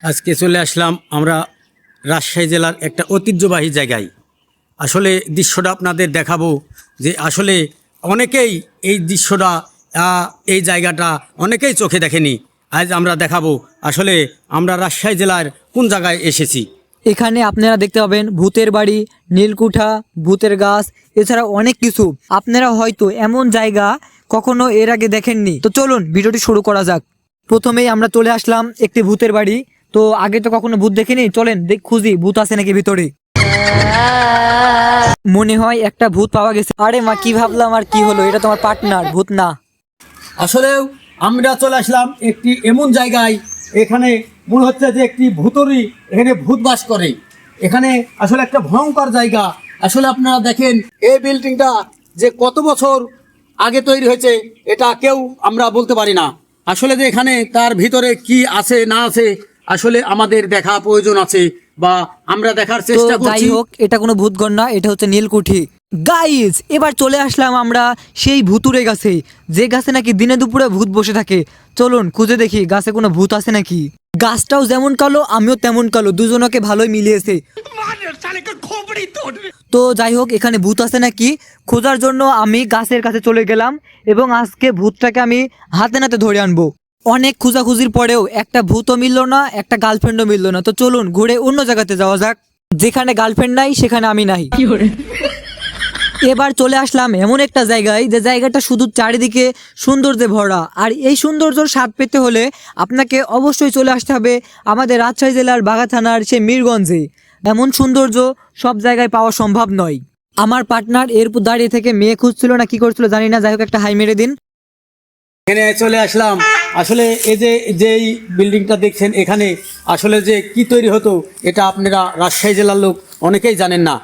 আজকে চলে আসলাম আমরা রাজশাহী জেলার একটা ঐতিহ্যবাহী জায়গায়। আসলে দৃশ্যটা আপনাদের দেখাবো যে আসলে অনেকেই এই দৃশ্যটা এই জায়গাটা অনেকেই চোখে দেখেনি। আজ আমরা দেখাবো আসলে আমরা রাজশাহী জেলার কোন জায়গায় এসেছি। এখানে আপনারা দেখতে পাবেন ভূতের বাড়ি, নীলকুঠা, ভূতের গাছ, এছাড়া অনেক কিছু। আপনারা হয়তো এমন জায়গা কখনো এর আগে দেখেননি। তো চলুন ভিডিওটি শুরু করা যাক। প্রথমেই আমরা চলে আসলাম একটি ভূতের বাড়ি। তো আগে তো কখনো ভূত দেখিনি, চলেন খুঁজি ভূত আছে নাকি ভিতরে। মনে হয় একটা ভূত পাওয়া গেছে। আরে মা, কি ভাবলাম আর কি হলো, এটা তোমার পার্টনার, ভূত না। আসলেও আমরা চলে আসলাম একটি এমন জায়গায়, এখানে মনে হচ্ছে যে একটি ভূতরই এখানে ভূত বাস করে। এখানে আসলে একটা ভয়ঙ্কর জায়গা। আসলে আপনারা দেখেন এই বিল্ডিংটা যে কত বছর আগে তৈরি হয়েছে এটা কেউ আমরা বলতে পারি না। আসলে যে এখানে তার ভিতরে কি আছে না আছে আসলে আমাদের দেখা প্রয়োজন আছে বা আমরা দেখার চেষ্টা তো যাই করছি। হোক, এটা কোনো ভূতগণ না, এটা হচ্ছে নীলকুঠি। গাইজ, এবার চলে আসলাম আমরা সেই ভুতুরে গাছে, যে গাছে নাকি দিনে দুপুরে ভূত বসে থাকে। চলুন খুঁজে দেখি গাছে কোনো ভূত আছে নাকি। গাছটাও যেমন কালো, আমিও তেমন কালো, দুজনকে ভালোই মিলিয়েছে। তো যাই হোক, এখানে ভূত আছে নাকি খোঁজার জন্য আমি গাছের কাছে চলে গেলাম এবং আজকে ভূতটাকে আমি হাতে নাতে ধরে আনবো। অনেক খোঁজাখুঁজির পরেও একটা ভূতও মিললো না, একটা গার্লফ্রেন্ডও মিললো না। তো চলুন ঘুরে অন্য জায়গাতে যাওয়া যাক। যেখানে গার্লফ্রেন্ড নাই সেখানে আমি নাই। এবার চলে আসলাম এমন একটা জায়গায়, যে জায়গাটা শুধু চারিদিকে সৌন্দর্যে ভরা। আর এই সৌন্দর্যর স্বাদ পেতে হলে আপনাকে অবশ্যই চলে আসতে হবে আমাদের রাজশাহী জেলার বাঘা থানার সেই মিরগঞ্জে। এমন সৌন্দর্য সব জায়গায় পাওয়া সম্ভব নয়। আমার পার্টনার এরপর দাঁড়িয়ে থেকে মেয়ে খুঁজছিল না কি করছিল জানি না, যাই হোক একটা হাই মেরে দিন। এখানে চলে আসলাম। আসলে এই যে যেই বিল্ডিংটা দেখছেন এখানে আসলে যে কি তৈরি হতো এটা আপনারা রাজশাহী জেলার লোক অনেকেই জানেন না।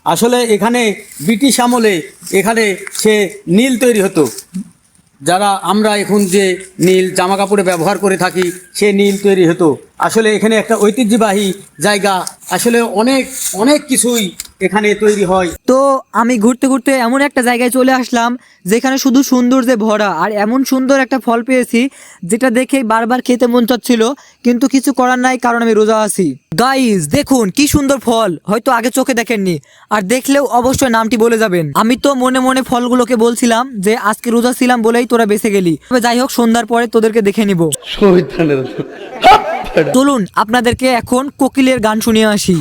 আসলে এখানে ব্রিটিশ আমলে এখানে সে নীল তৈরি হতো। যারা আমরা এখন যে নীল জামা কাপড়ে ব্যবহার করে থাকি সে নীল তৈরি হতো। আসলে এখানে একটা ঐতিহ্যবাহী জায়গা। আসলে অনেক অনেক কিছুই এখানে তৈরি হয়। তো আমি ঘুরতে ঘুরতে এমন একটা জায়গায় চলে আসলাম যেখানে শুধু সৌন্দর্যে ভরা, আর এমন সুন্দর একটা ফল পেয়েছি যেটা দেখে বারবার খেতে মন চাচ্ছিল, কিন্তু কিছু করার নাই কারণ আমি রোজা আছি। গাইজ দেখুন কি সুন্দর ফল, হয়তো আগে চোখে দেখেননি, আর দেখলেও অবশ্যই নামটি বলে যাবেন। আমি তো মনে মনে ফলগুলোকে বলছিলাম যে আজকে রোজা ছিলাম বলেই তোরা বেঁচে গেলি। তবে যাই হোক, সন্ধ্যার পরে তোদেরকে দেখে নিব। চলুন আপনাদেরকে এখন কোকিলের গান শুনিয়ে আসি।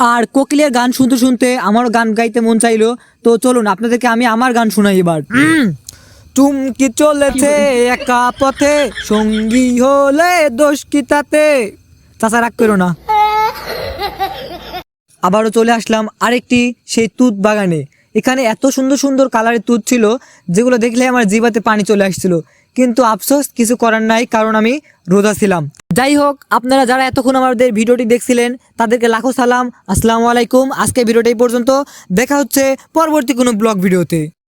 আর কোকিলের গান শুনতে শুনতে আমারও গান গাইতে মন চাইলো। তো চলুন আপনাদেরকে আমি আমার গান শোনাই এবার। চুমকি চলেছে একা পথে, সঙ্গী হলে দোষ কি তাতে। চাচা রাগ করো না। আবারও চলে আসলাম আরেকটি সেই তুত বাগানে। এখানে এত সুন্দর সুন্দর কালারের তুত ছিল যেগুলো দেখলে আমার জিভাতে পানি চলে আসছিল, কিন্তু আফসোস কিছু করার নাই কারণ আমি রোজা ছিলাম। যাই হোক, আপনারা যারা এতক্ষণ আমাদের ভিডিওটি দেখছিলেন তাদেরকে লাখো সালাম, আসসালামু আলাইকুম। আজকে ভিডিওটা এই পর্যন্ত, দেখা হচ্ছে পরবর্তী কোনো ব্লগ ভিডিওতে।